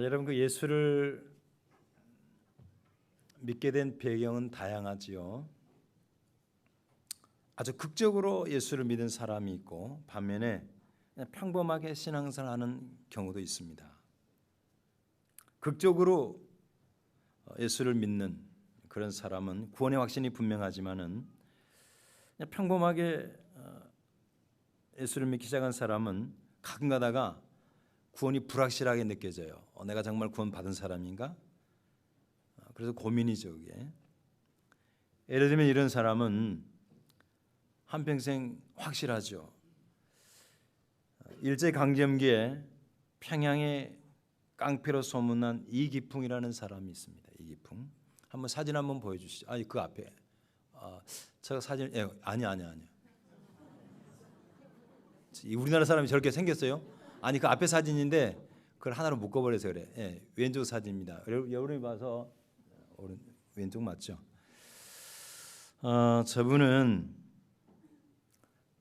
여러분 그 예수를 믿게 된 배경은 다양하지요. 아주 극적으로 예수를 믿은 사람이 있고 반면에 그냥 평범하게 신앙생활하는 경우도 있습니다. 극적으로 예수를 믿는 그런 사람은 구원의 확신이 분명하지만은 그냥 평범하게 예수를 믿기 시작한 사람은 가끔 가다가 구원이 불확실하게 느껴져요. 내가 정말 구원 받은 사람인가? 그래서 고민이죠, 그게. 예를 들면 이런 사람은 한평생 확실하죠. 일제강점기에 평양에 깡패로 소문난 이기풍이라는 사람이 있습니다. 이기풍. 한번 사진 한번 보여주시죠. 아니 그 앞에. 저 사진 아니요. 우리나라 사람이 저렇게 생겼어요? 아니 그 앞에 사진인데 그걸 하나로 묶어버려서 그래. 왼쪽 사진입니다. 여러분이 봐서 왼쪽 맞죠? 저분은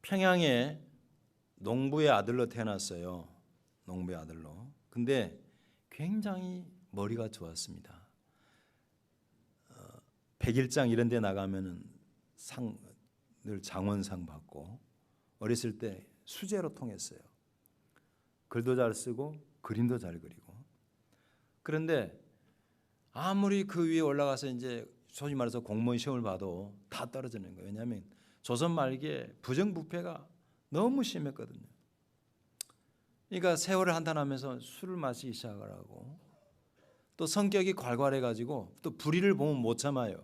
평양에 농부의 아들로 태어났어요. 농부의 아들로. 근데 굉장히 머리가 좋았습니다. 백일장 이런 데 나가면은 늘 장원상 받고 어렸을 때 수재로 통했어요. 글도 잘 쓰고 그림도 잘 그리고. 그런데 아무리 그 위에 올라가서 이제 소위 말해서 공무원 시험을 봐도 다 떨어지는 거예요. 왜냐하면 조선 말기에 부정부패가 너무 심했거든요. 그러니까 세월을 한탄하면서 술을 마시기 시작을 하고 또 성격이 괄괄해가지고 또 불의를 보면 못 참아요.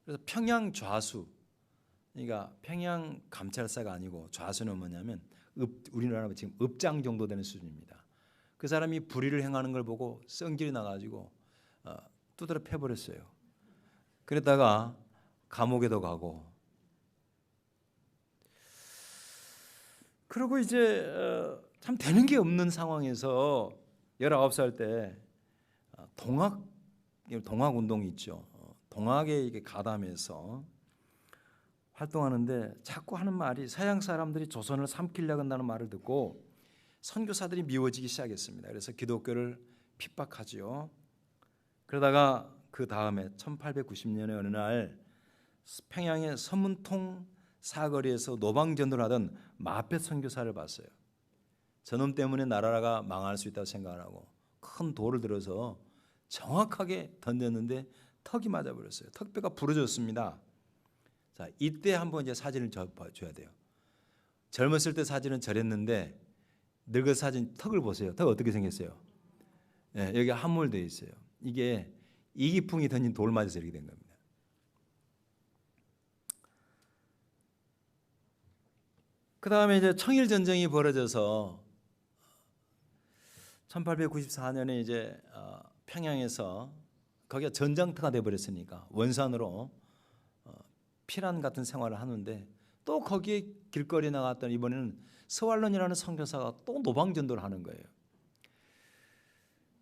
그래서 평양 좌수, 그러니까 평양 감찰사가 아니고 좌수는 뭐냐면 우리나라로 지금 읍장 정도 되는 수준입니다. 그 사람이 불의를 행하는 걸 보고 성질이 나가지고 두드려 패버렸어요. 그러다가 감옥에도 가고. 그리고 이제 참 되는 게 없는 상황에서 19살 때 동학 운동이 있죠. 동학에 이게 가담해서 활동하는데 자꾸 하는 말이 서양 사람들이 조선을 삼키려고 한다는 말을 듣고 선교사들이 미워지기 시작했습니다. 그래서 기독교를 핍박하지요. 그러다가 그 다음에 1890년에 어느 날 평양의 서문통 사거리에서 노방전도를 하던 마페 선교사를 봤어요. 저놈 때문에 나라가 망할 수 있다고 생각을 하고 큰 돌을 들어서 정확하게 던졌는데 턱이 맞아버렸어요. 턱뼈가 부러졌습니다. 자, 이때 한번 이제 사진을 줘야 돼요. 젊었을 때 사진은 저랬는데 늙은 사진 턱을 보세요. 턱 어떻게 생겼어요? 여기 함몰되어 있어요. 이게 이기풍이 던진 돌 맞아서 이렇게 된 겁니다. 그 다음에 이제 청일전쟁이 벌어져서 1894년에 이제 평양에서 거기가 전장터가 돼버렸으니까 원산으로 피란 같은 생활을 하는데 또 거기에 길거리에 나갔더니 이번에는 서왈론이라는 선교사가 또 노방전도를 하는 거예요.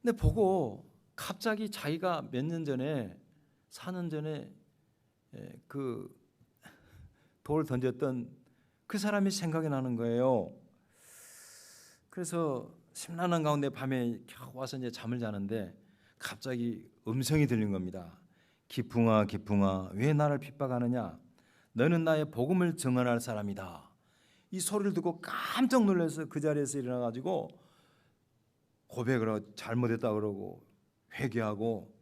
근데 보고 갑자기 자기가 몇 년 전에 4년 전에 그 돌 던졌던 그 사람이 생각이 나는 거예요. 그래서 심란한 가운데 밤에 겨우 와서 이제 잠을 자는데 갑자기 음성이 들린 겁니다. 기풍아 기풍아 왜 나를 핍박하느냐? 너는 나의 복음을 증언할 사람이다. 이 소리를 듣고 깜짝 놀라서 그 자리에서 일어나가지고 고백을 하고 잘못했다 그러고 회개하고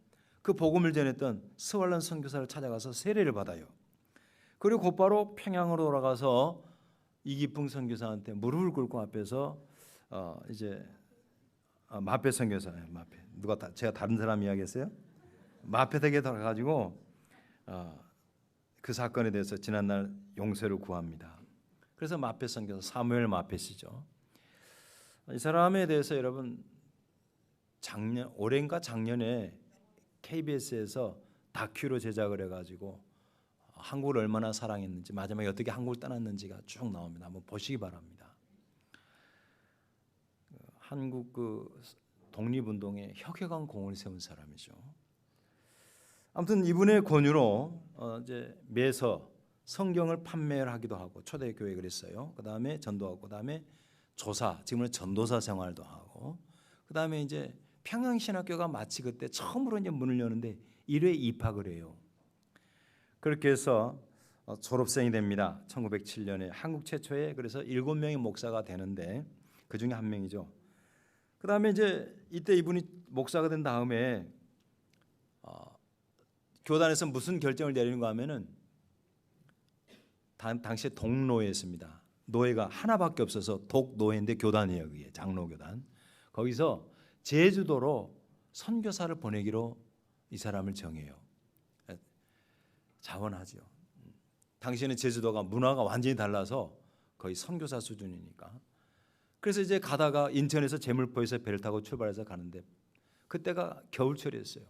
그 복음을 전했던 스왈론 선교사를 찾아가서 세례를 받아요. 그리고 곧바로 평양으로 돌아가서 이기풍 선교사한테 무릎을 꿇고 앞에서 이제 마페 선교사예요. 마페 제가 다른 사람 이야기했어요? 마페댁에 들어가가지고 그 사건에 대해서 지난날 용서를 구합니다. 그래서 마페 선교사 사무엘 마페시죠. 이 사람에 대해서 여러분 올해인가 작년에 KBS에서 다큐로 제작을 해가지고 한국을 얼마나 사랑했는지 마지막에 어떻게 한국을 떠났는지가 쭉 나옵니다. 한번 보시기 바랍니다. 한국 그 독립운동에 혁혁한 공을 세운 사람이죠. 아무튼 이분의 권유로 이제 매서 성경을 판매를 하기도 하고 초대교회 그랬어요. 그 다음에 전도하고 그 다음에 조사, 지금은 전도사 생활도 하고 그 다음에 이제 평양신학교가 마치 그때 처음으로 이제 문을 여는데 1회 입학을 해요. 그렇게 해서 졸업생이 됩니다. 1907년에 한국 최초의 그래서 7명의 목사가 되는데 그 중에 한 명이죠. 그 다음에 이제 이때 이분이 목사가 된 다음에 교단에서 무슨 결정을 내리는가 하면은 당시에 독노회였습니다. 노회가 하나밖에 없어서 독노회인데 교단이에요. 그게 장로교단. 거기서 제주도로 선교사를 보내기로 이 사람을 정해요. 자원하죠. 당시에는 제주도가 문화가 완전히 달라서 거의 선교사 수준이니까. 그래서 이제 가다가 인천에서 제물포에서 배를 타고 출발해서 가는데 그때가 겨울철이었어요.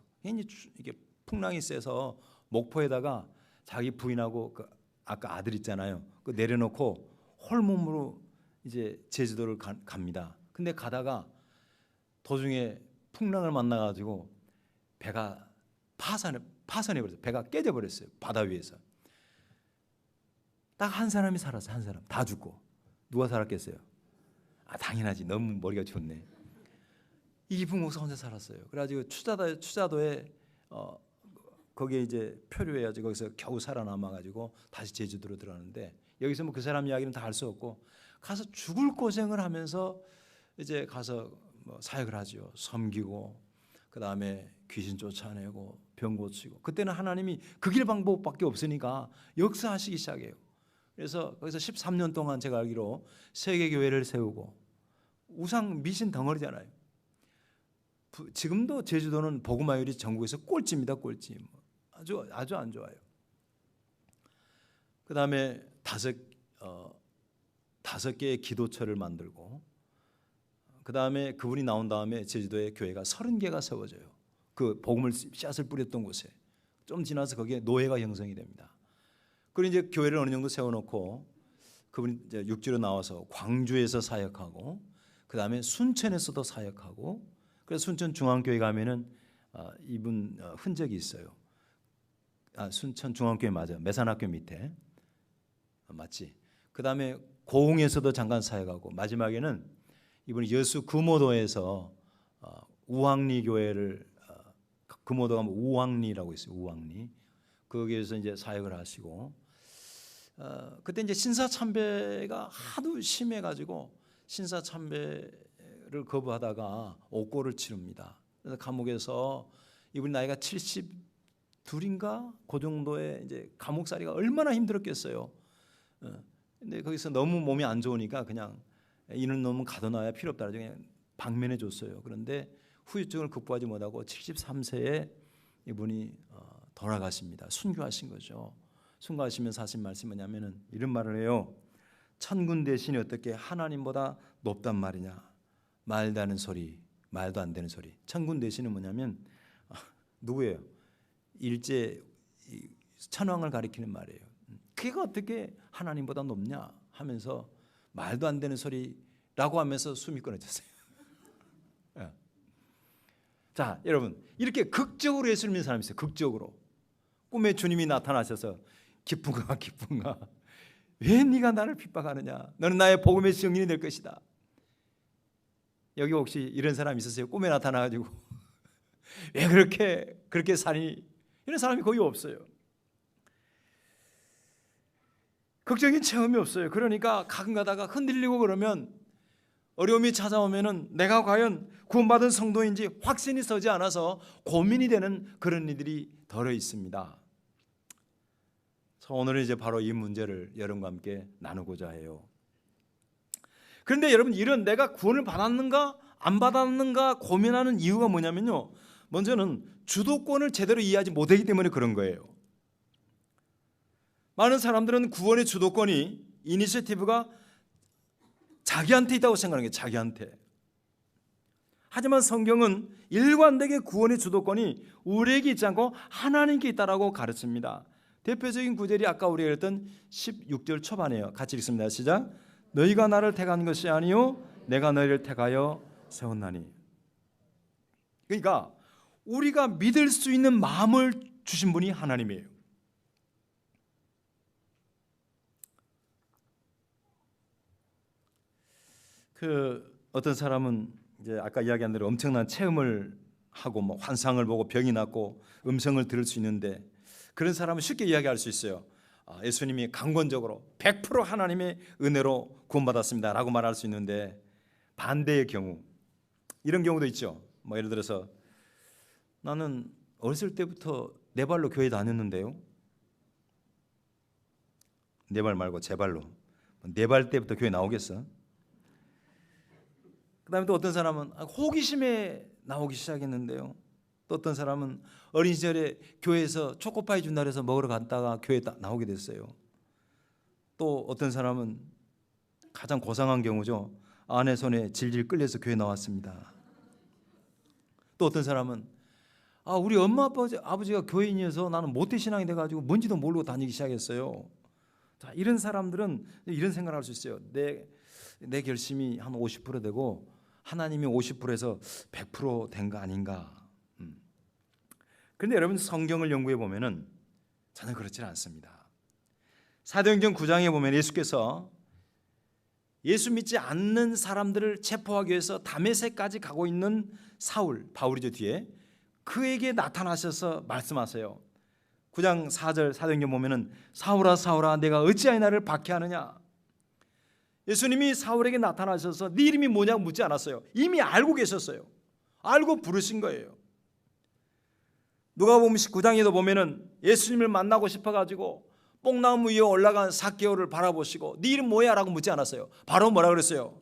이게 풍랑이 세서 목포에다가 자기 부인하고 그 아까 아들 있잖아요. 그 내려놓고 홀몸으로 이제 제주도를 갑니다. 근데 가다가 도중에 풍랑을 만나가지고 배가 파선해버렸어요. 배가 깨져버렸어요. 바다 위에서. 딱 한 사람이 살았어요. 한 사람. 다 죽고. 누가 살았겠어요? 당연하지. 너무 머리가 좋네. 이기풍 목사 혼자 살았어요. 그래가지고 추자도에 거기에 이제 표류해가지고 거기서 겨우 살아남아가지고 다시 제주도로 들어가는데 여기서 뭐 그 사람 이야기는 다 할 수 없고 가서 죽을 고생을 하면서 이제 가서 뭐 사역을 하죠. 섬기고 그 다음에 귀신 쫓아내고 병 고치고 그때는 하나님이 그 길 방법밖에 없으니까 역사하시기 시작해요. 그래서 거기서 13년 동안 제가 알기로 세계 교회를 세우고 우상 미신 덩어리잖아요. 지금도 제주도는 복음화율이 전국에서 꼴찌입니다. 꼴찌. 아주 안 좋아요. 그 다음에 다섯 개의 기도처를 만들고 그 다음에 그분이 나온 다음에 제주도의 교회가 30개가 세워져요. 그 복음을 씨앗을 뿌렸던 곳에 좀 지나서 거기에 노예가 형성이 됩니다. 그리고 이제 교회를 어느 정도 세워놓고 그분이 이제 육지로 나와서 광주에서 사역하고 그 다음에 순천에서도 사역하고 그래서 순천 중앙교회 가면은 이분 흔적이 있어요. 순천 중앙교회 맞아요. 매산학교 밑에 맞지. 그 다음에 고흥에서도 잠깐 사역하고 마지막에는 이분이 여수 금오도에서 우왕리 교회를 금오도가 뭐 우왕리라고 있어요. 우왕리 거기에서 이제 사역을 하시고 그때 이제 신사참배가 하도 심해가지고 신사참배를 거부하다가 옥고를 치릅니다. 그래서 감옥에서 이분이 나이가 72인가 그 정도의 이제 감옥살이가 얼마나 힘들었겠어요. 근데 거기서 너무 몸이 안 좋으니까 그냥 이는 놈은 가둬놔야 필요 없다. 그냥 방면해 줬어요. 그런데 후유증을 극복하지 못하고 73세에 이분이 돌아가십니다. 순교하신 거죠. 순교하시면서 하신 말씀이 뭐냐면은 이런 말을 해요. 천군 대신이 어떻게 하나님보다 높단 말이냐. 말도 안 되는 소리. 천군 대신은 뭐냐면 누구예요? 일제 천황을 가리키는 말이에요. 그게 어떻게 하나님보다 높냐 하면서 말도 안 되는 소리라고 하면서 숨이 끊어졌어요. 자, 여러분 이렇게 극적으로 예수를 믿는 사람이 있어요. 극적으로 꿈에 주님이 나타나셔서 기쁜가 왜 네가 나를 핍박하느냐 너는 나의 복음의 증인이 될 것이다. 여기 혹시 이런 사람 있으세요? 꿈에 나타나가지고 왜 그렇게 사니? 이런 사람이 거의 없어요. 극적인 체험이 없어요. 그러니까 가끔 가다가 흔들리고 그러면 어려움이 찾아오면은 내가 과연 구원받은 성도인지 확신이 서지 않아서 고민이 되는 그런 일들이 덜어 있습니다. 오늘은 이제 바로 이 문제를 여러분과 함께 나누고자 해요. 그런데 여러분 이런 내가 구원을 받았는가 안 받았는가 고민하는 이유가 뭐냐면요. 먼저는 주도권을 제대로 이해하지 못하기 때문에 그런 거예요. 많은 사람들은 구원의 주도권이 이니셔티브가 자기한테 있다고 생각하는 게 자기한테. 하지만 성경은 일관되게 구원의 주도권이 우리에게 있지 않고 하나님께 있다라고 가르칩니다. 대표적인 구절이 아까 우리가 읽었던 16절 초반이에요. 같이 읽습니다. 시작. 너희가 나를 택한 것이 아니요 내가 너희를 택하여 세웠나니. 그러니까 우리가 믿을 수 있는 마음을 주신 분이 하나님이에요. 어떤 사람은 이제 아까 이야기한 대로 엄청난 체험을 하고 뭐 환상을 보고 병이 낫고 음성을 들을 수 있는데 그런 사람은 쉽게 이야기할 수 있어요. 예수님이 강권적으로 100% 하나님의 은혜로 구원받았습니다 라고 말할 수 있는데, 반대의 경우, 이런 경우도 있죠. 뭐 예를 들어서 나는 어렸을 때부터 내 발로 교회 다녔는데요. 내 발 말고 제 발로. 내 발 때부터 교회 나오겠어? 그 다음에 또 어떤 사람은 호기심에 나오기 시작했는데요. 또 어떤 사람은 어린 시절에 교회에서 초코파이 준다 해서 먹으러 갔다가 교회에 나오게 됐어요. 또 어떤 사람은 가장 고상한 경우죠. 아내 손에 질질 끌려서 교회 나왔습니다. 또 어떤 사람은 우리 엄마 아버지가 교인이어서 나는 모태신앙이 돼가지고 뭔지도 모르고 다니기 시작했어요. 자, 이런 사람들은 이런 생각을 할 수 있어요. 내 결심이 한 50% 되고 하나님이 50%에서 100% 된 거 아닌가. 그런데 여러분, 성경을 연구해 보면은 전혀 그렇지 않습니다. 사도행전 9장에 보면 예수께서 예수 믿지 않는 사람들을 체포하기 위해서 다메섹까지 가고 있는 바울이죠 뒤에, 그에게 나타나셔서 말씀하세요. 9장 4절 사도행전 보면은 사울아 사울아 내가 어찌하여 나를 박해하느냐. 예수님이 사울에게 나타나셔서 네 이름이 뭐냐고 묻지 않았어요. 이미 알고 계셨어요. 알고 부르신 거예요. 누가복음 19장에도 보면은 예수님을 만나고 싶어가지고 뽕나무 위에 올라간 삭개오를 바라보시고 네 이름 뭐야? 라고 묻지 않았어요. 바로 뭐라 그랬어요?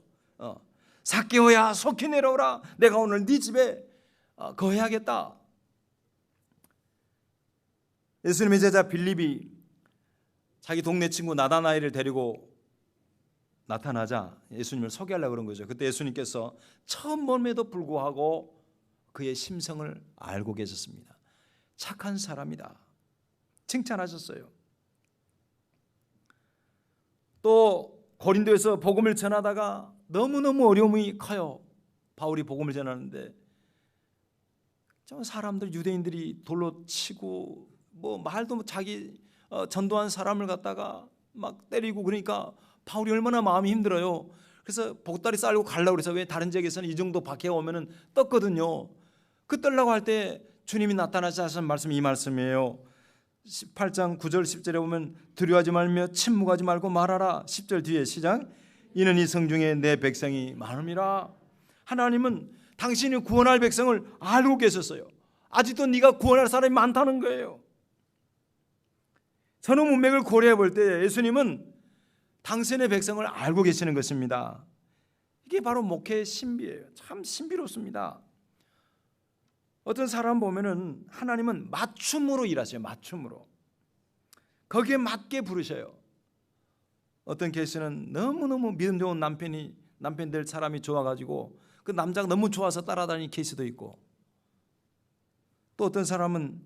삭개오야 속히 내려오라. 내가 오늘 네 집에 거해하겠다. 예수님의 제자 빌립이 자기 동네 친구 나다나엘을 데리고 나타나자 예수님을 소개하려고 그런 거죠. 그때 예수님께서 처음 봄에도 불구하고 그의 심성을 알고 계셨습니다. 착한 사람이다. 칭찬하셨어요. 또 고린도에서 복음을 전하다가 너무너무 어려움이 커요. 바울이 복음을 전하는데 사람들, 유대인들이 돌로 치고 뭐 말도 자기 전도한 사람을 갖다가 막 때리고, 그러니까 바울이 얼마나 마음이 힘들어요. 그래서 보따리 쌀고 가려고 그래서, 왜 다른 지역에서는 이 정도 박해가 오면은 떴거든요. 그 떨라고 할 때 주님이 나타나셔서 하신 말씀이 이 말씀이에요. 18장 9절 10절에 보면 두려워하지 말며 침묵하지 말고 말하라. 10절 뒤에 시작. 이는 이 성 중에 내 백성이 많음이라. 하나님은 당신이 구원할 백성을 알고 계셨어요. 아직도 네가 구원할 사람이 많다는 거예요. 선후 문맥을 고려해 볼 때 예수님은 당신의 백성을 알고 계시는 것입니다. 이게 바로 목회의 신비예요. 참 신비롭습니다. 어떤 사람 보면은 하나님은 맞춤으로 일하셔요. 맞춤으로. 거기에 맞게 부르셔요. 어떤 케이스는 너무너무 믿음 좋은 남편 될 사람이 좋아가지고 그 남자가 너무 좋아서 따라다니는 케이스도 있고, 또 어떤 사람은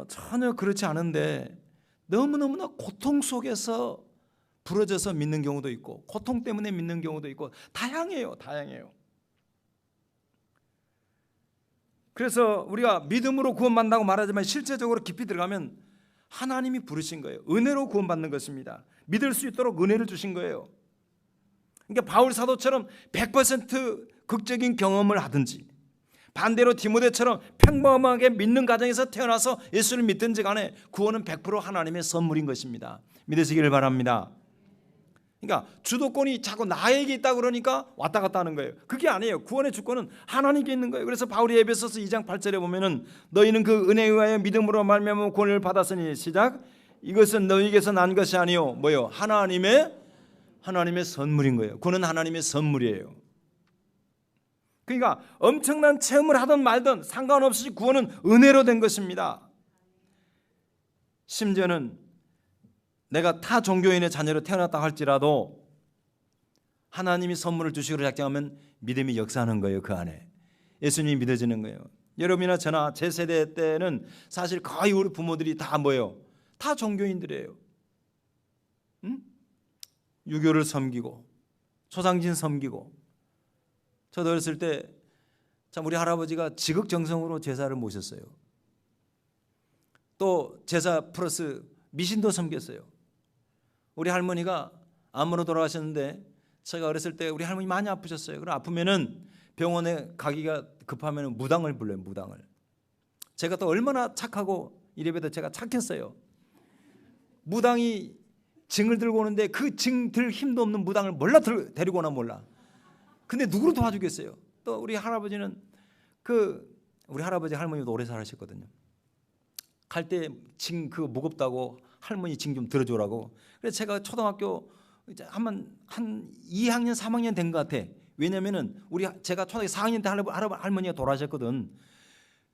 전혀 그렇지 않은데 너무너무나 고통 속에서 부러져서 믿는 경우도 있고, 고통 때문에 믿는 경우도 있고, 다양해요. 그래서 우리가 믿음으로 구원받는다고 말하지만 실제적으로 깊이 들어가면 하나님이 부르신 거예요. 은혜로 구원받는 것입니다. 믿을 수 있도록 은혜를 주신 거예요. 그러니까 바울 사도처럼 100% 극적인 경험을 하든지, 반대로 디모데처럼 평범하게 믿는 가정에서 태어나서 예수를 믿든지 간에 구원은 100% 하나님의 선물인 것입니다. 믿으시기를 바랍니다. 그러니까 주도권이 자꾸 나에게 있다 그러니까 왔다 갔다 하는 거예요. 그게 아니에요. 구원의 주권은 하나님께 있는 거예요. 그래서 바울이 에베소서 2장 8절에 보면은 너희는 그 은혜에 의하여 믿음으로 말미암아 구원을 받았으니 시작. 이것은 너희에게서 난 것이 아니요 뭐요? 하나님의 선물인 거예요. 구원은 하나님의 선물이에요. 그러니까 엄청난 체험을 하든 말든 상관없이 구원은 은혜로 된 것입니다. 심지어는 내가 타 종교인의 자녀로 태어났다 할지라도 하나님이 선물을 주시기로 작정하면 믿음이 역사하는 거예요. 그 안에 예수님이 믿어지는 거예요. 여러분이나 저나 제 세대 때는 사실 거의 우리 부모들이 다 뭐예요? 다 종교인들이에요. 유교를 섬기고 초상진 섬기고. 저도 어렸을 때 참 우리 할아버지가 지극정성으로 제사를 모셨어요. 또 제사 플러스 미신도 섬겼어요. 우리 할머니가 암으로 돌아가셨는데 제가 어렸을 때 우리 할머니 많이 아프셨어요. 그럼 아프면은 병원에 가기가 급하면 무당을 불러요. 무당을. 제가 또 얼마나 착하고 이래봬도 제가 착했어요. 무당이 징을 들고 오는데 그 징 들 힘도 없는 무당을 몰라 데리고 오나 몰라. 근데 누구를 도와주겠어요? 또 우리 할아버지는 우리 할아버지 할머니도 오래 살으셨거든요. 갈 때 징 그거 무겁다고 할머니 징 좀 들어주라고. 그래서 제가 초등학교 이제 한 2학년 3학년 된 것 같아. 왜냐면은 제가 초등학교 4학년 때 할머니가 돌아가셨거든.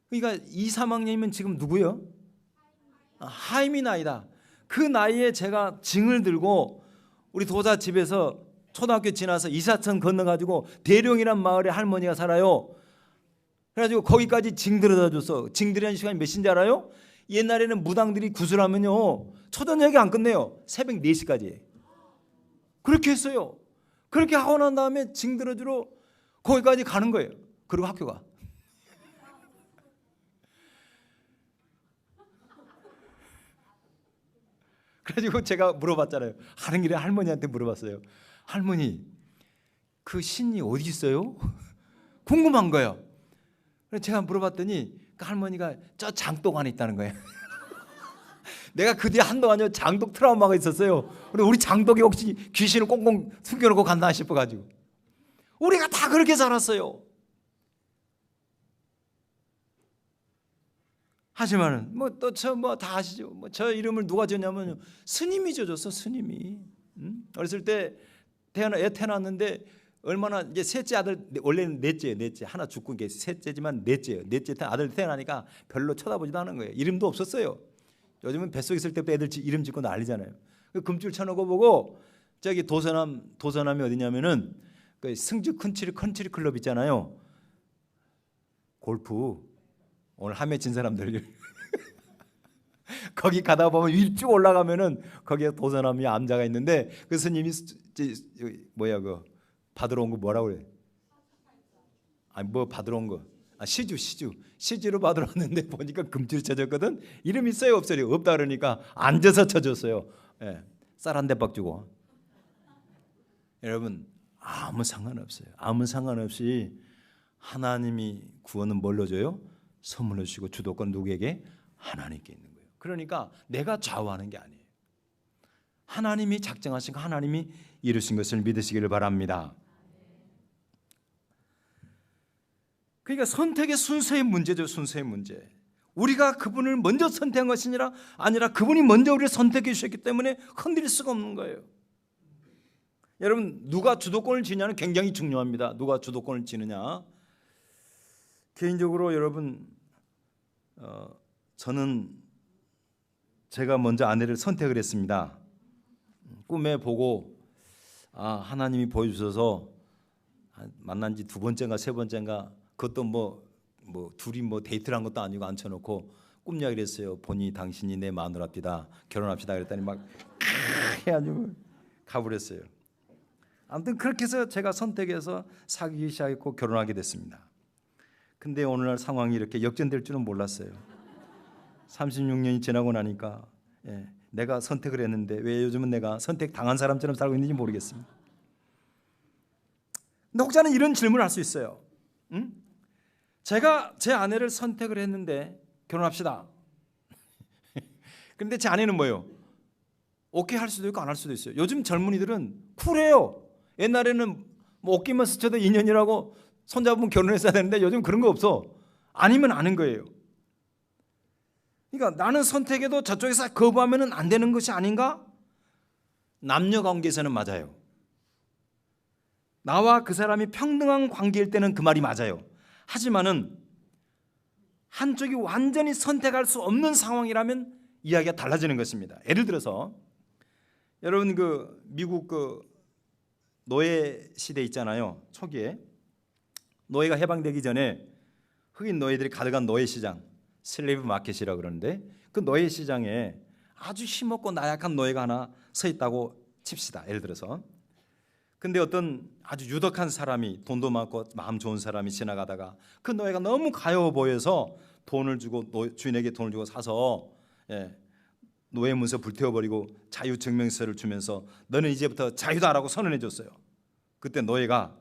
그러니까 2, 3학년이면 지금 누구요? 하임이 나이다. 그 나이에 제가 징을 들고 우리 도자 집에서 초등학교 지나서 이사천 건너가지고 대룡이란 마을에 할머니가 살아요. 그래가지고 거기까지 징 들어다 줬어. 징 들이는 시간이 몇 시인지 알아요? 옛날에는 무당들이 구슬하면요 초저녁에 안 끝내요. 새벽 4시까지. 그렇게 했어요. 그렇게 하고 난 다음에 징 들어주러 거기까지 가는 거예요. 그리고 학교가. 그래가지고 제가 물어봤잖아요. 하는 길에 할머니한테 물어봤어요. 할머니, 그 신이 어디 있어요? 궁금한 거예요. 그래서 제가 물어봤더니 그 할머니가 저 장독 안에 있다는 거예요. 내가 그 뒤에 한동안요 장독 트라우마가 있었어요. 우리 장독이 혹시 귀신을 꽁꽁 숨겨놓고 갔나 싶어가지고. 우리가 다 그렇게 살았어요. 하지만은 또 저 다 아시죠? 저 이름을 누가 지었냐면 스님이 지어줬어. 스님이. 어렸을 때 애 태어났는데 얼마나 이제 셋째 아들, 원래는 넷째 하나 죽고 이게 셋째지만 넷째 아들 태어나니까 별로 쳐다보지도 않은 거예요. 이름도 없었어요. 요즘은 뱃속에 있을 때부터 애들 이름 짓고 난리잖아요. 금줄 쳐놓고 보고 저기 도서남이 어디냐면은 그 승주 컨트리 클럽 있잖아요. 골프 오늘 함에 진 사람들 거기 가다 보면 위 쭉 올라가면은 거기에 도서남이 암자가 있는데 그 스님이 그 받으러 온 거 뭐라고 그래? 아니 뭐 받으러 온 거? 시주로 받으러 왔는데 보니까 금줄 쳐줬거든. 이름 있어요 없어요? 없다 그러니까 앉아서 쳐줬어요. 예, 쌀 한 대박 주고. 여러분 아무 상관없어요. 아무 상관없이 하나님이 구원은 뭘로 줘요? 선물로 주시고 주도권 누구에게? 하나님께 있는 거예요. 그러니까 내가 좌우하는 게 아니에요. 하나님이 작정하신 거 하나님이 이루신 것을 믿으시기를 바랍니다. 그러니까 선택의 순서의 문제죠. 순서의 문제. 우리가 그분을 먼저 선택한 것이 아니라 그분이 먼저 우리를 선택해 주셨기 때문에 흔들릴 수가 없는 거예요. 여러분 누가 주도권을 지느냐는 굉장히 중요합니다. 누가 주도권을 지느냐. 개인적으로 여러분 저는 제가 먼저 아내를 선택을 했습니다. 꿈에 보고 하나님이 보여주셔서 만난 지 2번째인가 3번째인가 그것도 뭐 둘이 데이트를 한 것도 아니고 앉혀놓고 꿈 이야기를 했어요. 보니 당신이 내 마누라입니다. 결혼합시다 그랬더니 막 해가지고 가버렸어요. 아무튼 그렇게 해서 제가 선택해서 사귀기 시작했고 결혼하게 됐습니다. 근데 오늘날 상황이 이렇게 역전될 줄은 몰랐어요. 36년이 지나고 나니까 내가 선택을 했는데 왜 요즘은 내가 선택당한 사람처럼 살고 있는지 모르겠습니다. 근데 혹자는 이런 질문을 할 수 있어요. 제가 제 아내를 선택을 했는데 결혼합시다. 그런데 제 아내는 뭐예요? 오케이 할 수도 있고 안 할 수도 있어요. 요즘 젊은이들은 쿨해요. 옛날에는 옷깃만 스쳐도 인연이라고 손잡으면 결혼했어야 되는데 요즘 그런 거 없어. 아니면 아는 거예요. 그러니까 나는 선택해도 저쪽에서 거부하면 안 되는 것이 아닌가? 남녀 관계에서는 맞아요. 나와 그 사람이 평등한 관계일 때는 그 말이 맞아요. 하지만은 한쪽이 완전히 선택할 수 없는 상황이라면 이야기가 달라지는 것입니다. 예를 들어서 여러분 그 미국 그 노예 시대 있잖아요. 초기에 노예가 해방되기 전에 흑인 노예들이 가득한 노예 시장, 슬레이브 마켓이라고 그러는데 그 노예 시장에 아주 힘없고 나약한 노예가 하나 서 있다고 칩시다. 예를 들어서 근데 어떤 아주 유덕한 사람이 돈도 많고 마음 좋은 사람이 지나가다가 그 노예가 너무 가여워 보여서 돈을 주고 주인에게 돈을 주고 사서 노예 문서 불태워버리고 자유증명서를 주면서 너는 이제부터 자유다라고 선언해 줬어요. 그때 노예가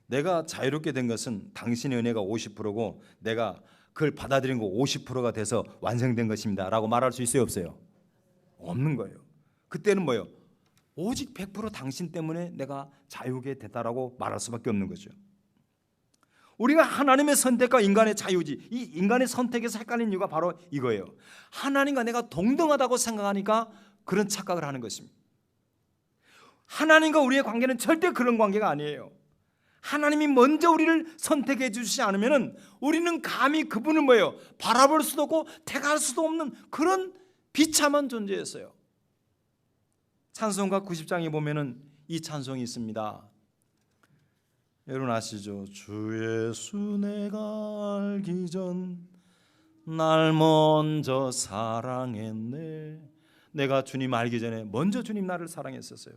내가 자유롭게 된 것은 당신의 은혜가 50%고 내가 그걸 받아들인 거 50%가 돼서 완성된 것입니다 라고 말할 수 있어요, 없어요? 없는 거예요. 그때는 뭐예요? 오직 100% 당신 때문에 내가 자유게 됐다라고 말할 수밖에 없는 거죠. 우리가 하나님의 선택과 인간의 자유지, 이 인간의 선택에서 헷갈리는 이유가 바로 이거예요. 하나님과 내가 동등하다고 생각하니까 그런 착각을 하는 것입니다. 하나님과 우리의 관계는 절대 그런 관계가 아니에요. 하나님이 먼저 우리를 선택해 주시지 않으면 우리는 감히 그분을 뭐예요? 바라볼 수도 없고 택할 수도 없는 그런 비참한 존재였어요. 찬송가 90장에 보면은 이 찬송이 있습니다. 여러분 아시죠? 주 예수 내가 알기 전 날 먼저 사랑했네. 내가 주님 알기 전에 먼저 주님 나를 사랑했었어요.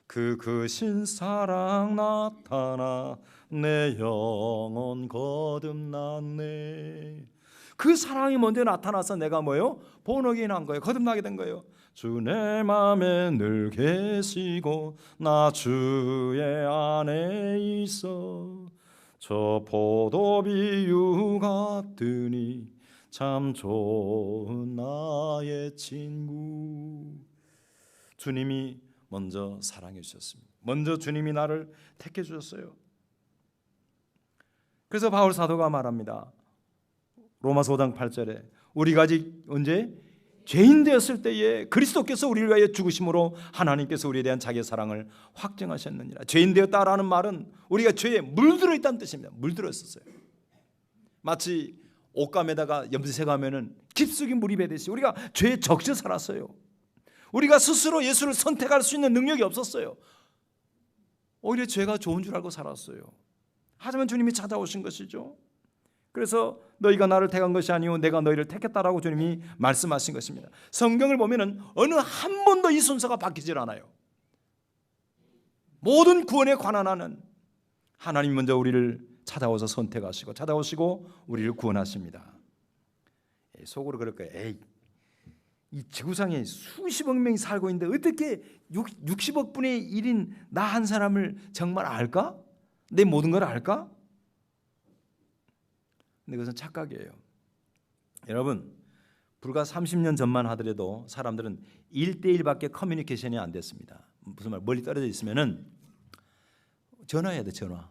그 크신 사랑 나타나 내 영혼 거듭났네. 그 사랑이 먼저 나타나서 내가 뭐예요? 본어게인 한 거예요. 거듭나게 된 거예요. 주 내 맘에 늘 계시고 나 주의 안에 있어. 저 포도비유 같으니 참 좋은 나의 친구. 주님이 먼저 사랑해 주셨습니다. 먼저 주님이 나를 택해 주셨어요. 그래서 바울 사도가 말합니다. 로마서 5장 8절에 우리가 아직 언제? 죄인 되었을 때에 그리스도께서 우리를 위하여 죽으심으로 하나님께서 우리에 대한 자기의 사랑을 확증하셨느니라. 죄인 되었다라는 말은 우리가 죄에 물들어 있다는 뜻입니다. 물들어 있었어요. 마치 옷감에다가 염색 하면은 깊숙이 물이 배듯이 우리가 죄에 적셔 살았어요. 우리가 스스로 예수를 선택할 수 있는 능력이 없었어요. 오히려 죄가 좋은 줄 알고 살았어요. 하지만 주님이 찾아오신 것이죠. 그래서 너희가 나를 택한 것이 아니오 내가 너희를 택했다라고 주님이 말씀하신 것입니다. 성경을 보면은 어느 한 번도 이 순서가 바뀌질 않아요. 모든 구원에 관한 한은 하나님 먼저 우리를 찾아오셔서 선택하시고 찾아오시고 우리를 구원하십니다. 속으로 그럴 거예요. 에이, 이 지구상에 수십억 명이 살고 있는데 어떻게 60억 분의 1인 나 한 사람을 정말 알까? 내 모든 걸 알까? 근데 그것은 착각이에요. 여러분, 불과 30년 전만 하더라도 사람들은 1대1밖에 커뮤니케이션이 안 됐습니다. 무슨 말? 멀리 떨어져 있으면은 전화해야 돼, 전화.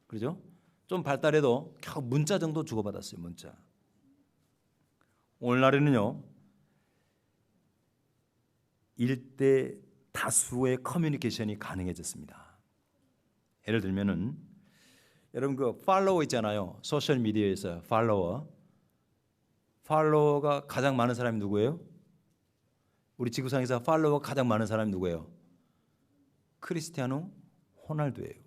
그렇죠? 좀 발달해도 겨우 문자 정도 주고받았어요, 문자. 오늘날에는요, 1대 다수의 커뮤니케이션이 가능해졌습니다. 예를 들면은 여러분 그 팔로워 있잖아요. 소셜 미디어에서 팔로워가 가장 많은 사람이 누구예요? 우리 지구상에서 팔로워가 가장 많은 사람이 누구예요? 크리스티아노 호날두예요.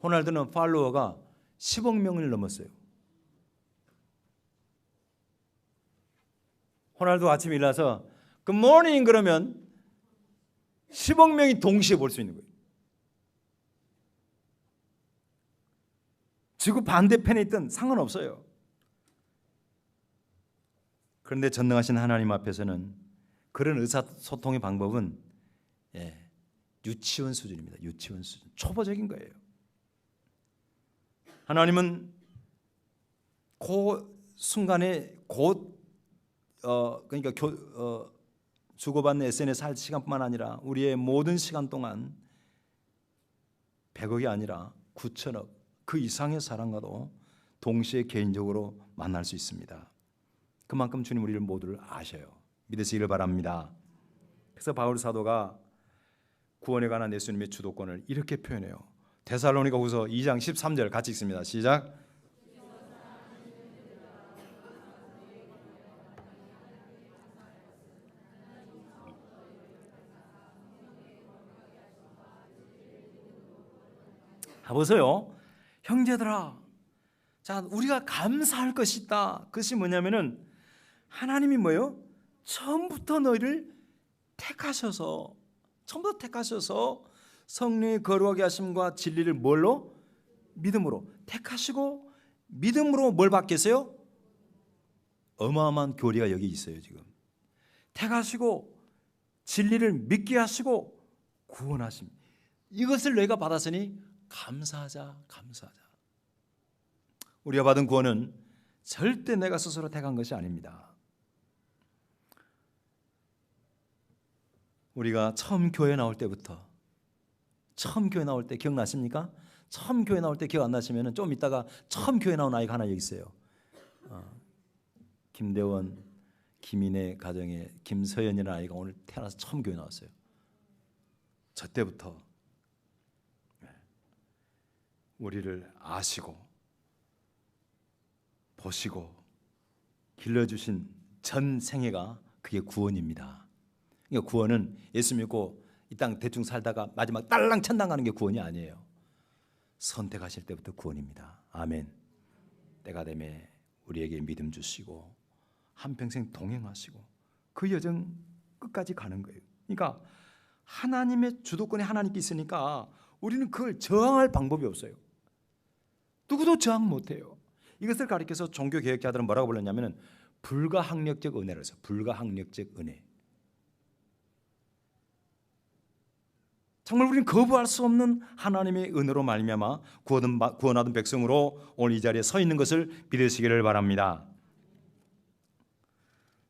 호날두는 팔로워가 10억 명을 넘었어요. 호날두 아침에 일어나서 굿모닝 그러면 10억 명이 동시에 볼 수 있는 거예요. 지구 반대편에 있든 상관없어요. 그런데 전능하신 하나님 앞에서는 그런 의사소통의 방법은 유치원 수준입니다. 유치원 수준. 초보적인 거예요. 하나님은 그 순간에 그러니까 주고받는 SNS 할 시간뿐만 아니라 우리의 모든 시간 동안 100억이 아니라 9천억 그 이상의 사람과도 동시에 개인적으로 만날 수 있습니다. 그만큼 주님 우리를 모두를 아셔요. 믿으시기를 바랍니다. 그래서 바울 사도가 구원에 관한 예수님의 주도권을 이렇게 표현해요. 데살로니가후서 2장 13절 같이 읽습니다. 시작. 보세요. 형제들아, 자 우리가 감사할 것이 있다. 그것이 뭐냐면은 하나님이 뭐예요? 처음부터 너희를 택하셔서 성령의 거룩하게 하심과 진리를 뭘로? 믿음으로 택하시고 믿음으로 뭘 받겠어요? 어마어마한 교리가 여기 있어요. 지금 택하시고 진리를 믿게 하시고 구원하심. 이것을 너희가 받았으니 감사하자, 감사하자. 우리가 받은 구원은 절대 내가 스스로 택한 것이 아닙니다. 우리가 처음 교회 나올 때부터, 처음 교회 나올 때 기억나십니까? 처음 교회 나올 때 기억 안 나시면 좀 이따가 처음 교회 나온 아이가 하나 여기 있어요. 김대원, 김인혜 가정에 김서연이라는 아이가 오늘 태어나서 처음 교회 나왔어요. 저 때부터 우리를 아시고 보시고 길러주신 전 생애가 그게 구원입니다. 그러니까 구원은 예수 믿고 이 땅 대충 살다가 마지막 딸랑 천당 가는 게 구원이 아니에요. 선택하실 때부터 구원입니다. 아멘. 때가 되매 우리에게 믿음 주시고 한평생 동행하시고 그 여정 끝까지 가는 거예요. 그러니까 하나님의 주도권이 하나님께 있으니까 우리는 그걸 저항할 방법이 없어요. 누구도 저항 못해요. 이것을 가리켜서 종교개혁자들은 뭐라고 불렀냐면 불가항력적 은혜라고 해서 불가항력적 은혜. 정말 우리는 거부할 수 없는 하나님의 은혜로 말미암아 구원받은 백성으로 오늘 이 자리에 서 있는 것을 믿으시기를 바랍니다.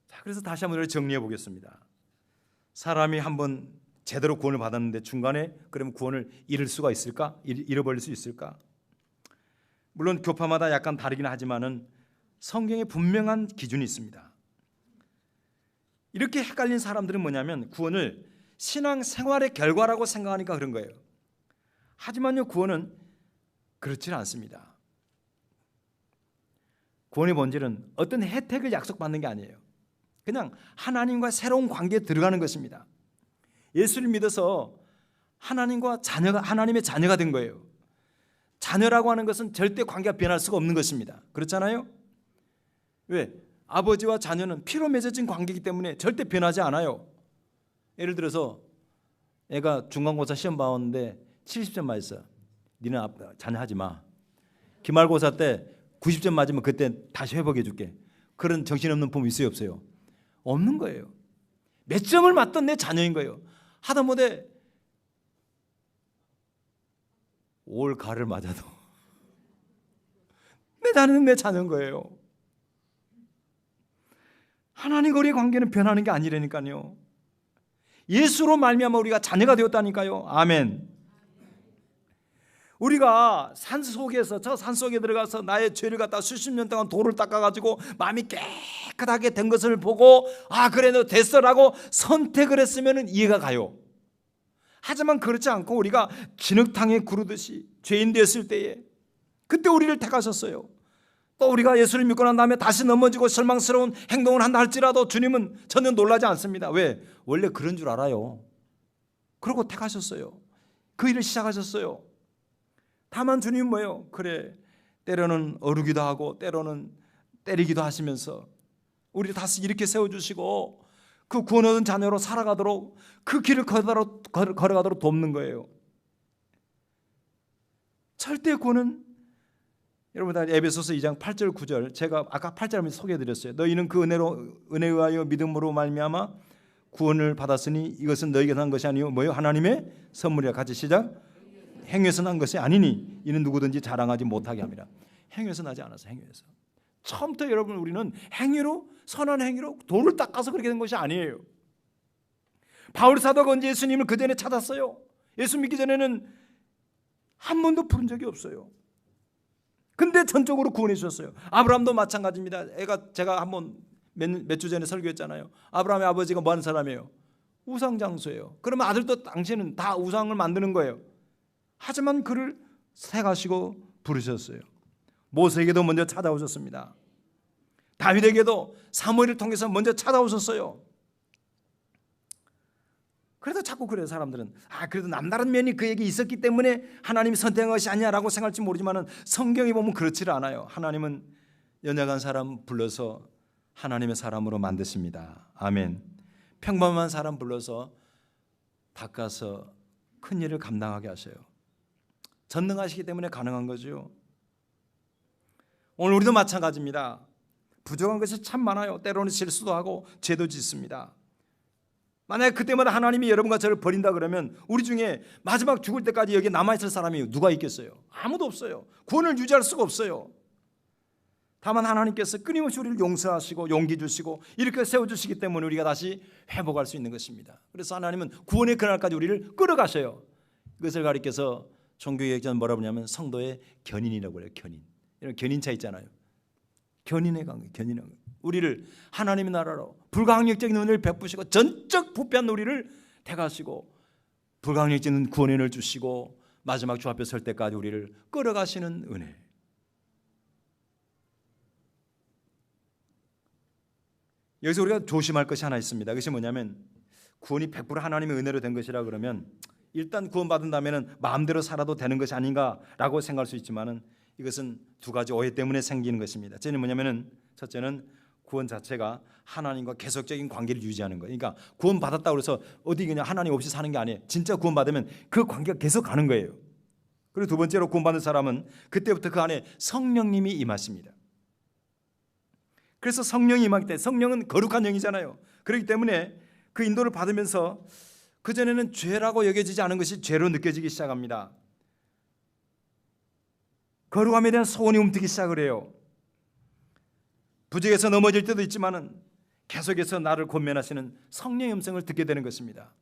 자, 그래서 다시 한번 정리해 보겠습니다. 사람이 한번 제대로 구원을 받았는데 중간에 그러면 구원을 잃을 수가 있을까? 잃어버릴 수 있을까? 물론 교파마다 약간 다르긴 하지만은 성경에 분명한 기준이 있습니다. 이렇게 헷갈린 사람들은 뭐냐면 구원을 신앙 생활의 결과라고 생각하니까 그런 거예요. 하지만요, 구원은 그렇지 않습니다. 구원의 본질은 어떤 혜택을 약속받는 게 아니에요. 그냥 하나님과 새로운 관계에 들어가는 것입니다. 예수를 믿어서 하나님의 자녀가 된 거예요. 자녀라고 하는 것은 절대 관계가 변할 수가 없는 것입니다. 그렇잖아요? 왜? 아버지와 자녀는 피로 맺어진 관계이기 때문에 절대 변하지 않아요. 예를 들어서 애가 중간고사 시험 봐왔는데 70점 맞았어. 니는 자녀 하지 마. 기말고사 때 90점 맞으면 그때 다시 회복해 줄게. 그런 정신없는 부모 있어요, 없어요? 없는 거예요. 몇 점을 맞던 내 자녀인 거예요. 하다못해 올가를 맞아도 내 자녀는 내 자녀인 거예요. 하나님과 우리의 관계는 변하는 게 아니라니까요. 예수로 말미암아 우리가 자녀가 되었다니까요. 아멘. 우리가 저 산속에 들어가서 나의 죄를 갖다 수십 년 동안 돌을 닦아가지고 마음이 깨끗하게 된 것을 보고 그래 너 됐어라고 선택을 했으면 이해가 가요. 하지만 그렇지 않고 우리가 진흙탕에 구르듯이 죄인 되었을 때에 그때 우리를 택하셨어요. 또 우리가 예수를 믿고 난 다음에 다시 넘어지고 실망스러운 행동을 한다 할지라도 주님은 전혀 놀라지 않습니다. 왜? 원래 그런 줄 알아요. 그러고 택하셨어요. 그 일을 시작하셨어요. 다만 주님은 뭐예요? 그래, 때로는 어루기도 하고 때로는 때리기도 하시면서 우리를 다시 이렇게 세워주시고 그 구원 얻은 자녀로 살아가도록 그 길을 걸어가도록 돕는 거예요. 절대 구원은 여러분 다 에베소서 2장 8절 9절 제가 아까 8절을 소개해드렸어요. 너희는 그 은혜에 의하여 믿음으로 말미암아 구원을 받았으니 이것은 너희가 난 것이 아니요 뭐요? 하나님의 선물이라. 같이 시작. 행위에서 난 것이 아니니 이는 누구든지 자랑하지 못하게 합니다. 행위에서 나지 않아서 행위에서. 처음부터 여러분 우리는 행위로 선한 행위로 돌을 닦아서 그렇게 된 것이 아니에요. 바울 사도가 언제 예수님을 그 전에 찾았어요? 예수 믿기 전에는 한 번도 부른 적이 없어요. 근데 전적으로 구원해 주셨어요. 아브라함도 마찬가지입니다. 제가 한번 몇 주 전에 설교했잖아요. 아브라함의 아버지가 뭐 하는 사람이에요? 우상 장수예요. 그러면 아들도 당신은 다 우상을 만드는 거예요. 하지만 그를 택하시고 부르셨어요. 모세에게도 먼저 찾아오셨습니다. 다윗에게도 사무엘을 통해서 먼저 찾아오셨어요. 그래도 자꾸 그래요. 사람들은 그래도 남다른 면이 그에게 있었기 때문에 하나님이 선택한 것이 아니냐라고 생각할지 모르지만 성경에 보면 그렇지 않아요. 하나님은 연약한 사람 불러서 하나님의 사람으로 만드십니다. 아멘. 평범한 사람 불러서 닦아서 큰 일을 감당하게 하셔요. 전능하시기 때문에 가능한 거죠. 오늘 우리도 마찬가지입니다. 부족한 것이 참 많아요. 때로는 실수도 하고 죄도 짓습니다. 만약에 그때마다 하나님이 여러분과 저를 버린다 그러면 우리 중에 마지막 죽을 때까지 여기 남아있을 사람이 누가 있겠어요? 아무도 없어요. 구원을 유지할 수가 없어요. 다만 하나님께서 끊임없이 우리를 용서하시고 용기 주시고 이렇게 세워주시기 때문에 우리가 다시 회복할 수 있는 것입니다. 그래서 하나님은 구원의 그날까지 우리를 끌어가셔요. 이것을 가리켜서 종교개혁자는 뭐라고 하냐면 성도의 견인이라고 해요. 견인. 이런 견인차 있잖아요. 견인의 관계, 견인의 관계. 우리를 하나님의 나라로 불가항력적인 은혜를 베푸시고 전적 부패한 우리를 택하시고 불가항력적인 구원의 은혜를 주시고 마지막 주 앞에 설 때까지 우리를 끌어가시는 은혜. 여기서 우리가 조심할 것이 하나 있습니다. 그것이 뭐냐면 구원이 100% 하나님의 은혜로 된 것이라 그러면 일단 구원받은 다음에는 마음대로 살아도 되는 것이 아닌가라고 생각할 수 있지만은 이것은 두 가지 오해 때문에 생기는 것입니다. 첫째는 뭐냐면은 첫째는 구원 자체가 하나님과 계속적인 관계를 유지하는 거예요. 그러니까 구원 받았다고 해서 어디 그냥 하나님 없이 사는 게 아니에요. 진짜 구원 받으면 그 관계가 계속 가는 거예요. 그리고 두 번째로 구원 받은 사람은 그때부터 그 안에 성령님이 임하십니다. 그래서 성령이 임하기 때문에 성령은 거룩한 영이잖아요. 그렇기 때문에 그 인도를 받으면서 그전에는 죄라고 여겨지지 않은 것이 죄로 느껴지기 시작합니다. 거룩함에 대한 소원이 움트기 시작을 해요. 부족해서 넘어질 때도 있지만은 계속해서 나를 권면하시는 성령의 음성을 듣게 되는 것입니다.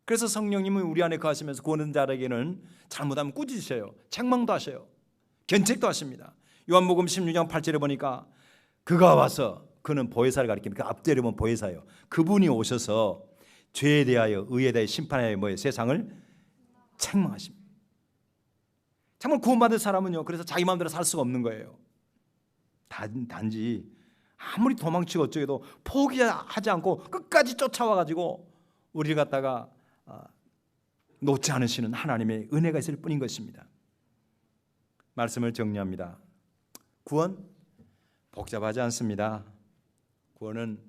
그래서 성령님은 우리 안에 거하시면서 구원받은 자에게는 잘못하면 꾸짖으셔요. 책망도 하셔요. 견책도 하십니다. 요한복음 16장 8절에 보니까 그가 와서, 그는 보혜사를 가리킵니다. 그 앞절에 보면 보혜사예요. 그분이 오셔서 죄에 대하여 의에 대하여 심판에 대하여 세상을 책망하십니다. 정말 구원받은 사람은요, 그래서 자기 마음대로 살 수가 없는 거예요. 단지 아무리 도망치고 어쩌게도 포기하지 않고 끝까지 쫓아와가지고 우리를 갖다가 놓지 않으시는 하나님의 은혜가 있을 뿐인 것입니다. 말씀을 정리합니다. 구원 복잡하지 않습니다. 구원은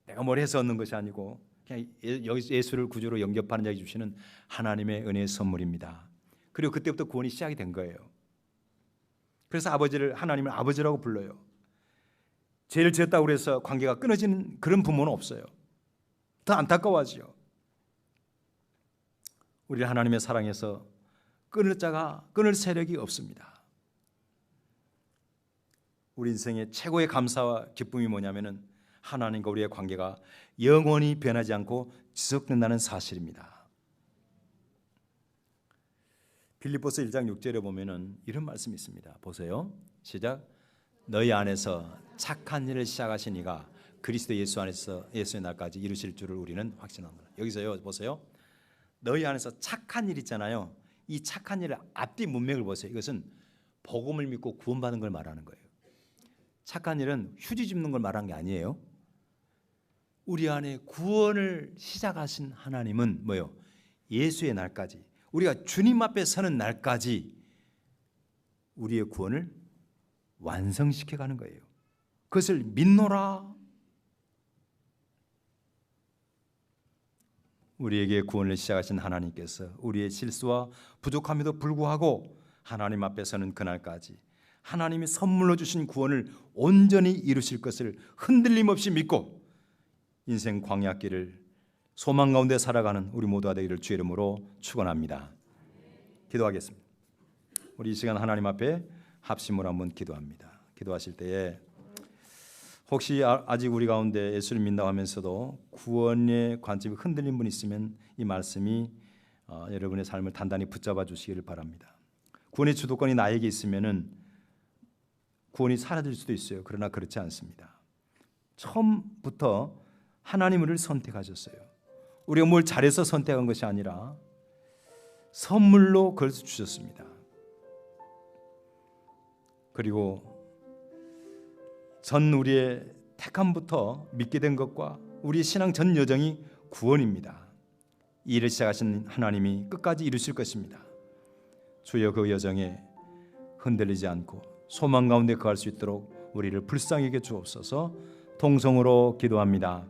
내가 뭘 해서 얻는 것이 아니고 그냥 예수를 구주로 영접하는 자에게 주시는 하나님의 은혜의 선물입니다. 그리고 그때부터 구원이 시작이 된 거예요. 그래서 아버지를, 하나님을 아버지라고 불러요. 죄를 지었다고 해서 관계가 끊어지는 그런 부모는 없어요. 더 안타까워하지요. 우리를 하나님의 사랑에서 끊을 세력이 없습니다. 우리 인생의 최고의 감사와 기쁨이 뭐냐면은 하나님과 우리의 관계가 영원히 변하지 않고 지속된다는 사실입니다. 빌립보서 1장 6절에 보면은 이런 말씀이 있습니다. 보세요. 시작. 너희 안에서 착한 일을 시작하신 이가 그리스도 예수 안에서 예수의 날까지 이루실 줄을 우리는 확신합니다. 여기서요, 보세요. 너희 안에서 착한 일 있잖아요. 이 착한 일의 앞뒤 문맥을 보세요. 이것은 복음을 믿고 구원받은 걸 말하는 거예요. 착한 일은 휴지 줍는 걸 말한 게 아니에요. 우리 안에 구원을 시작하신 하나님은 뭐예요? 예수의 날까지, 우리가 주님 앞에 서는 날까지 우리의 구원을 완성시켜 가는 거예요. 그것을 믿노라. 우리에게 구원을 시작하신 하나님께서 우리의 실수와 부족함에도 불구하고 하나님 앞에 서는 그날까지 하나님이 선물로 주신 구원을 온전히 이루실 것을 흔들림 없이 믿고 인생 광야길을 소망 가운데 살아가는 우리 모두가 되기를 주의 이름으로 축원합니다. 기도하겠습니다. 우리 이 시간 하나님 앞에 합심으로 한번 기도합니다. 기도하실 때에 혹시 아직 우리 가운데 예수를 믿는다고 하면서도 구원의 관점이 흔들린 분 있으면 이 말씀이 여러분의 삶을 단단히 붙잡아 주시기를 바랍니다. 구원의 주도권이 나에게 있으면은 구원이 사라질 수도 있어요. 그러나 그렇지 않습니다. 처음부터 하나님 우리를 선택하셨어요. 우리가 뭘 잘해서 선택한 것이 아니라 선물로 그걸 주셨습니다. 그리고 전 우리의 택함부터 믿게 된 것과 우리의 신앙 전 여정이 구원입니다. 이 일을 시작하신 하나님이 끝까지 이루실 것입니다. 주여 그 여정에 흔들리지 않고 소망 가운데 거할 수 있도록 우리를 불쌍히 여겨 주옵소서. 통성으로 기도합니다.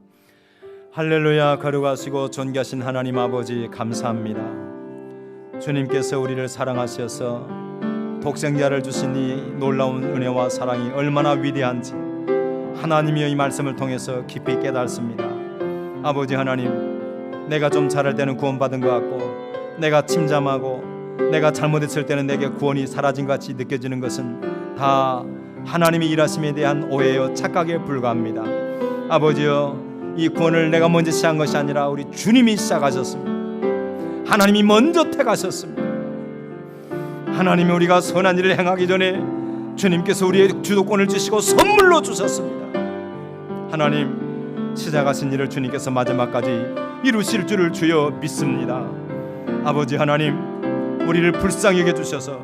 할렐루야. 거룩하시고 존귀하신 하나님 아버지 감사합니다. 주님께서 우리를 사랑하셔서 독생자를 주신 이 놀라운 은혜와 사랑이 얼마나 위대한지 하나님의 이 말씀을 통해서 깊이 깨닫습니다. 아버지 하나님, 내가 좀 잘할 때는 구원받은 것 같고, 내가 침잠하고 내가 잘못했을 때는 내게 구원이 사라진 것 같이 느껴지는 것은 다 하나님의 일하심에 대한 오해요, 착각에 불과합니다. 아버지여, 이 구원을 내가 먼저 시작한 것이 아니라 우리 주님이 시작하셨습니다. 하나님이 먼저 택하셨습니다. 하나님이 우리가 선한 일을 행하기 전에 주님께서 우리의 주도권을 주시고 선물로 주셨습니다. 하나님, 시작하신 일을 주님께서 마지막까지 이루실 줄을 주여 믿습니다. 아버지 하나님, 우리를 불쌍히 여겨 주셔서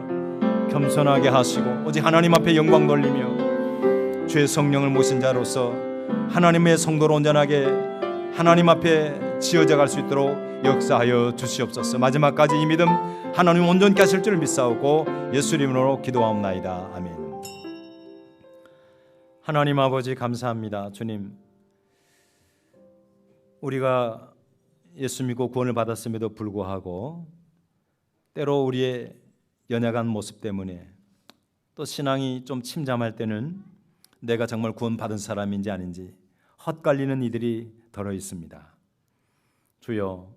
겸손하게 하시고 오직 하나님 앞에 영광 돌리며 주의 성령을 모신 자로서 하나님의 성도로 온전하게 하나님 앞에 지어져 갈 수 있도록 역사하여 주시옵소서. 마지막까지 이 믿음 하나님 온전케 하실 줄 믿사오고 예수 이름으로 기도하옵나이다. 아멘. 하나님 아버지 감사합니다. 주님, 우리가 예수 믿고 구원을 받았음에도 불구하고 때로 우리의 연약한 모습 때문에 또 신앙이 좀 침잠할 때는 내가 정말 구원받은 사람인지 아닌지 헛갈리는 이들이 덜어 있습니다. 주여,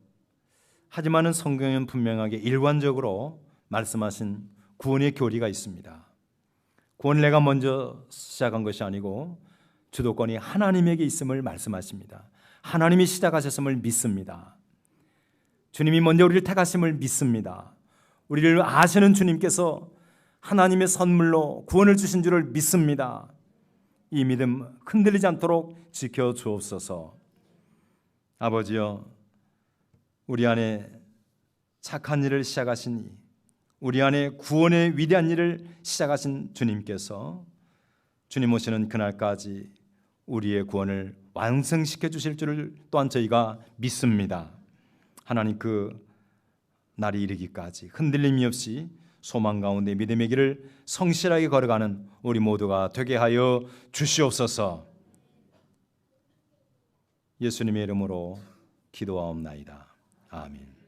하지만은 성경은 분명하게 일관적으로 말씀하신 구원의 교리가 있습니다. 구원을 내가 먼저 시작한 것이 아니고 주도권이 하나님에게 있음을 말씀하십니다. 하나님이 시작하셨음을 믿습니다. 주님이 먼저 우리를 택하심을 믿습니다. 우리를 아시는 주님께서 하나님의 선물로 구원을 주신 줄을 믿습니다. 이 믿음 흔들리지 않도록 지켜주옵소서. 아버지여, 우리 안에 착한 일을 시작하시니 우리 안에 구원의 위대한 일을 시작하신 주님께서 주님 오시는 그날까지 우리의 구원을 완성시켜 주실 줄을 또한 저희가 믿습니다. 하나님, 그 날이 이르기까지 흔들림이 없이 소망 가운데 믿음의 길을 성실하게 걸어가는 우리 모두가 되게 하여 주시옵소서. 예수님의 이름으로 기도하옵나이다. 아멘.